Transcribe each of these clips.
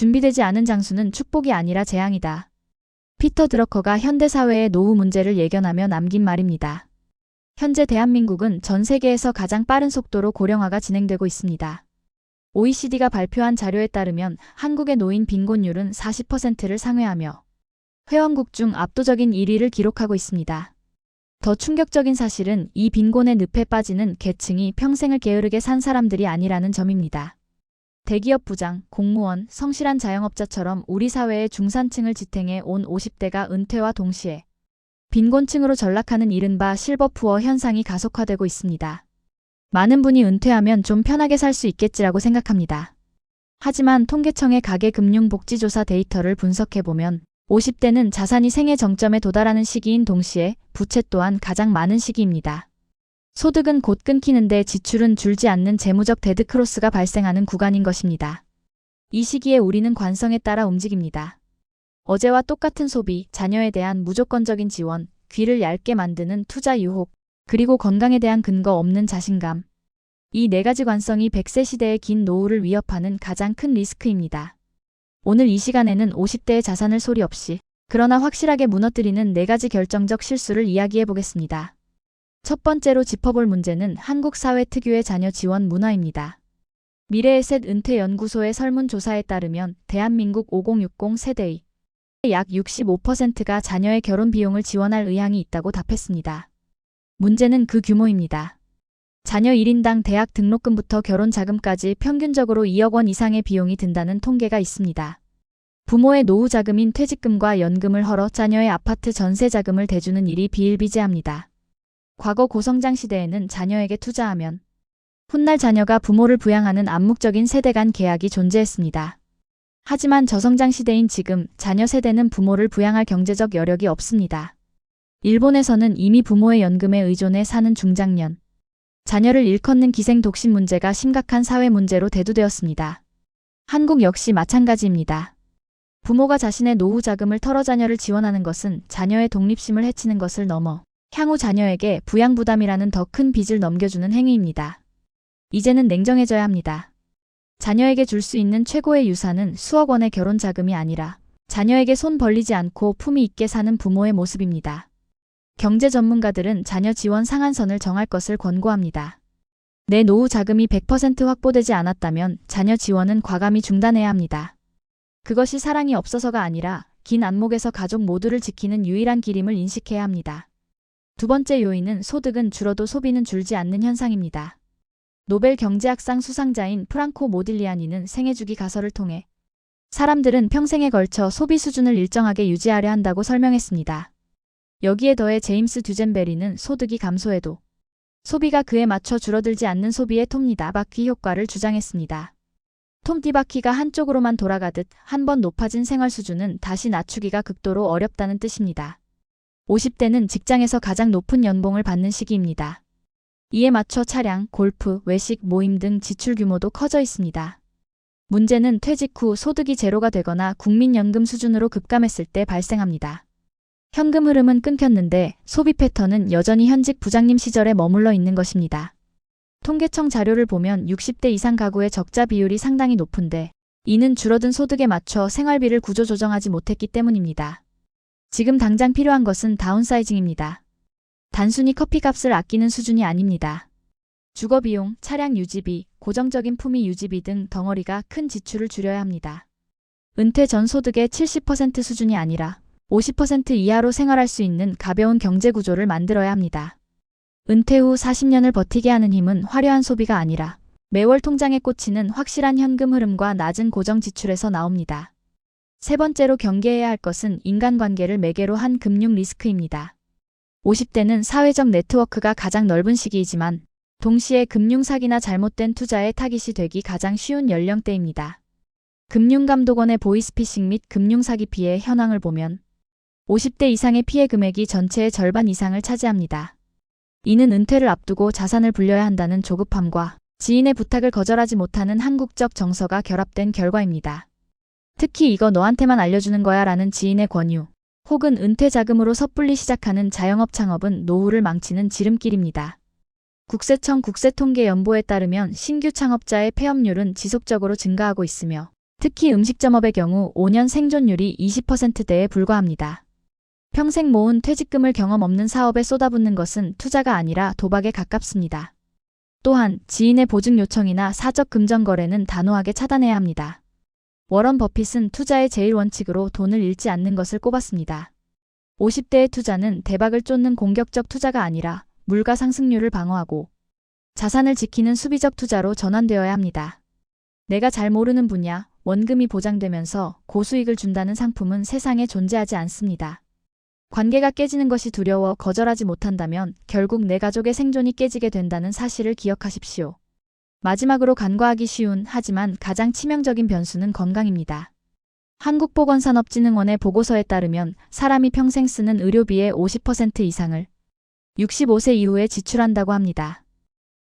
준비되지 않은 장수는 축복이 아니라 재앙이다. 피터 드러커가 현대사회의 노후 문제를 예견하며 남긴 말입니다. 현재 대한민국은 전 세계에서 가장 빠른 속도로 고령화가 진행되고 있습니다. OECD가 발표한 자료에 따르면 한국의 노인 빈곤율은 40%를 상회하며 회원국 중 압도적인 1위를 기록하고 있습니다. 더 충격적인 사실은 이 빈곤의 늪에 빠지는 계층이 평생을 게으르게 산 사람들이 아니라는 점입니다. 대기업 부장, 공무원, 성실한 자영업자처럼 우리 사회의 중산층을 지탱해 온 50대가 은퇴와 동시에 빈곤층으로 전락하는 이른바 실버푸어 현상이 가속화되고 있습니다. 많은 분이 은퇴하면 좀 편하게 살 수 있겠지라고 생각합니다. 하지만 통계청의 가계금융복지조사 데이터를 분석해보면 50대는 자산이 생애 정점에 도달하는 시기인 동시에 부채 또한 가장 많은 시기입니다. 소득은 곧 끊기는데 지출은 줄지 않는 재무적 데드크로스가 발생하는 구간인 것입니다. 이 시기에 우리는 관성에 따라 움직입니다. 어제와 똑같은 소비, 자녀에 대한 무조건적인 지원, 귀를 얇게 만드는 투자 유혹, 그리고 건강에 대한 근거 없는 자신감. 이 네 가지 관성이 100세 시대의 긴 노후를 위협하는 가장 큰 리스크입니다. 오늘 이 시간에는 50대의 자산을 소리 없이 그러나 확실하게 무너뜨리는 4가지 결정적 실수를 이야기해 보겠습니다. 첫 번째로 짚어볼 문제는 한국 사회 특유의 자녀 지원 문화입니다. 미래에셋 은퇴연구소의 설문조사에 따르면 대한민국 5060 세대의 약 65%가 자녀의 결혼 비용을 지원할 의향이 있다고 답했습니다. 문제는 그 규모입니다. 자녀 1인당 대학 등록금부터 결혼 자금까지 평균적으로 2억 원 이상의 비용이 든다는 통계가 있습니다. 부모의 노후 자금인 퇴직금과 연금을 헐어 자녀의 아파트 전세 자금을 대주는 일이 비일비재합니다. 과거 고성장 시대에는 자녀에게 투자하면 훗날 자녀가 부모를 부양하는 암묵적인 세대 간 계약이 존재했습니다. 하지만 저성장 시대인 지금 자녀 세대는 부모를 부양할 경제적 여력이 없습니다. 일본에서는 이미 부모의 연금에 의존해 사는 중장년, 자녀를 일컫는 기생 독신 문제가 심각한 사회 문제로 대두되었습니다. 한국 역시 마찬가지입니다. 부모가 자신의 노후 자금을 털어 자녀를 지원하는 것은 자녀의 독립심을 해치는 것을 넘어 향후 자녀에게 부양 부담이라는 더 큰 빚을 넘겨주는 행위입니다. 이제는 냉정해져야 합니다. 자녀에게 줄 수 있는 최고의 유산은 수억 원의 결혼 자금이 아니라 자녀에게 손 벌리지 않고 품위 있게 사는 부모의 모습입니다. 경제 전문가들은 자녀 지원 상한선을 정할 것을 권고합니다. 내 노후 자금이 100% 확보되지 않았다면 자녀 지원은 과감히 중단해야 합니다. 그것이 사랑이 없어서가 아니라 긴 안목에서 가족 모두를 지키는 유일한 길임을 인식해야 합니다. 두 번째 요인은 소득은 줄어도 소비는 줄지 않는 현상입니다. 노벨 경제학상 수상자인 프랑코 모딜리아니는 생애주기 가설을 통해 사람들은 평생에 걸쳐 소비 수준을 일정하게 유지하려 한다고 설명했습니다. 여기에 더해 제임스 듀젠베리는 소득이 감소해도 소비가 그에 맞춰 줄어들지 않는 소비의 톱니바퀴 효과를 주장했습니다. 톱니바퀴가 한쪽으로만 돌아가듯 한 번 높아진 생활 수준은 다시 낮추기가 극도로 어렵다는 뜻입니다. 50대는 직장에서 가장 높은 연봉을 받는 시기입니다. 이에 맞춰 차량, 골프, 외식, 모임 등 지출 규모도 커져 있습니다. 문제는 퇴직 후 소득이 제로가 되거나 국민연금 수준으로 급감했을 때 발생합니다. 현금 흐름은 끊겼는데 소비 패턴은 여전히 현직 부장님 시절에 머물러 있는 것입니다. 통계청 자료를 보면 60대 이상 가구의 적자 비율이 상당히 높은데 이는 줄어든 소득에 맞춰 생활비를 구조조정하지 못했기 때문입니다. 지금 당장 필요한 것은 다운사이징입니다. 단순히 커피값을 아끼는 수준이 아닙니다. 주거비용, 차량 유지비, 고정적인 품위 유지비 등 덩어리가 큰 지출을 줄여야 합니다. 은퇴 전 소득의 70% 수준이 아니라 50% 이하로 생활할 수 있는 가벼운 경제 구조를 만들어야 합니다. 은퇴 후 40년을 버티게 하는 힘은 화려한 소비가 아니라 매월 통장에 꽂히는 확실한 현금 흐름과 낮은 고정 지출에서 나옵니다. 세 번째로 경계해야 할 것은 인간관계를 매개로 한 금융 리스크입니다. 50대는 사회적 네트워크가 가장 넓은 시기이지만 동시에 금융사기나 잘못된 투자에 타깃이 되기 가장 쉬운 연령대입니다. 금융감독원의 보이스피싱 및 금융사기 피해 현황을 보면 50대 이상의 피해 금액이 전체의 절반 이상을 차지합니다. 이는 은퇴를 앞두고 자산을 불려야 한다는 조급함과 지인의 부탁을 거절하지 못하는 한국적 정서가 결합된 결과입니다. 특히 이거 너한테만 알려주는 거야 라는 지인의 권유, 혹은 은퇴 자금으로 섣불리 시작하는 자영업 창업은 노후를 망치는 지름길입니다. 국세청 국세통계연보에 따르면 신규 창업자의 폐업률은 지속적으로 증가하고 있으며 특히 음식점업의 경우 5년 생존율이 20%대에 불과합니다. 평생 모은 퇴직금을 경험 없는 사업에 쏟아붓는 것은 투자가 아니라 도박에 가깝습니다. 또한 지인의 보증 요청이나 사적 금전 거래는 단호하게 차단해야 합니다. 워런 버핏은 투자의 제일 원칙으로 돈을 잃지 않는 것을 꼽았습니다. 50대의 투자는 대박을 쫓는 공격적 투자가 아니라 물가 상승률을 방어하고 자산을 지키는 수비적 투자로 전환되어야 합니다. 내가 잘 모르는 분야, 원금이 보장되면서 고수익을 준다는 상품은 세상에 존재하지 않습니다. 관계가 깨지는 것이 두려워 거절하지 못한다면 결국 내 가족의 생존이 깨지게 된다는 사실을 기억하십시오. 마지막으로 간과하기 쉬운 하지만 가장 치명적인 변수는 건강입니다. 한국보건산업진흥원의 보고서에 따르면 사람이 평생 쓰는 의료비의 50% 이상을 65세 이후에 지출한다고 합니다.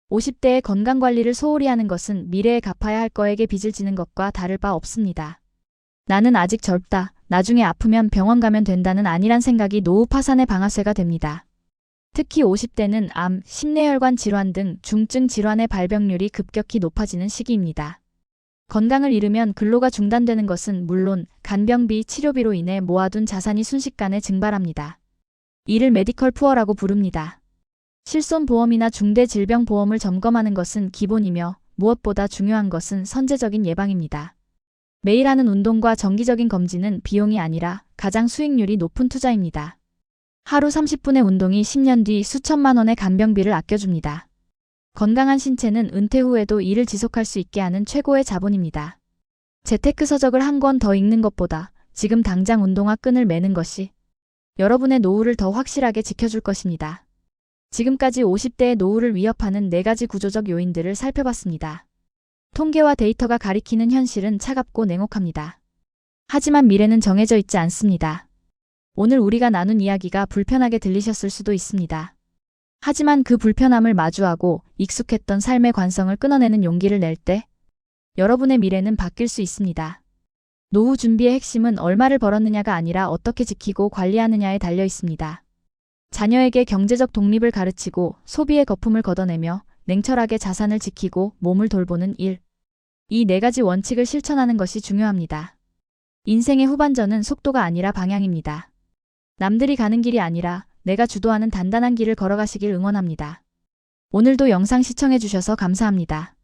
50대의 건강관리를 소홀히 하는 것은 미래에 갚아야 할 거에게 빚을 지는 것과 다를 바 없습니다. 나는 아직 젊다, 나중에 아프면 병원 가면 된다는 안일한 생각이 노후 파산의 방아쇠가 됩니다. 특히 50대는 암, 심뇌혈관 질환 등 중증 질환의 발병률이 급격히 높아지는 시기입니다. 건강을 잃으면 근로가 중단되는 것은 물론 간병비, 치료비로 인해 모아둔 자산이 순식간에 증발합니다. 이를 메디컬 푸어라고 부릅니다. 실손보험이나 중대질병보험을 점검하는 것은 기본이며 무엇보다 중요한 것은 선제적인 예방입니다. 매일 하는 운동과 정기적인 검진은 비용이 아니라 가장 수익률이 높은 투자입니다. 하루 30분의 운동이 10년 뒤 수천만 원의 간병비를 아껴줍니다. 건강한 신체는 은퇴 후에도 일을 지속할 수 있게 하는 최고의 자본입니다. 재테크 서적을 한 권 더 읽는 것보다 지금 당장 운동화 끈을 매는 것이 여러분의 노후를 더 확실하게 지켜줄 것입니다. 지금까지 50대의 노후를 위협하는 4가지 구조적 요인들을 살펴봤습니다. 통계와 데이터가 가리키는 현실은 차갑고 냉혹합니다. 하지만 미래는 정해져 있지 않습니다. 오늘 우리가 나눈 이야기가 불편하게 들리셨을 수도 있습니다. 하지만 그 불편함을 마주하고 익숙했던 삶의 관성을 끊어내는 용기를 낼 때 여러분의 미래는 바뀔 수 있습니다. 노후 준비의 핵심은 얼마를 벌었느냐가 아니라 어떻게 지키고 관리하느냐에 달려 있습니다. 자녀에게 경제적 독립을 가르치고 소비의 거품을 걷어내며 냉철하게 자산을 지키고 몸을 돌보는 일. 이 4가지 원칙을 실천하는 것이 중요합니다. 인생의 후반전은 속도가 아니라 방향입니다. 남들이 가는 길이 아니라 내가 주도하는 단단한 길을 걸어가시길 응원합니다. 오늘도 영상 시청해주셔서 감사합니다.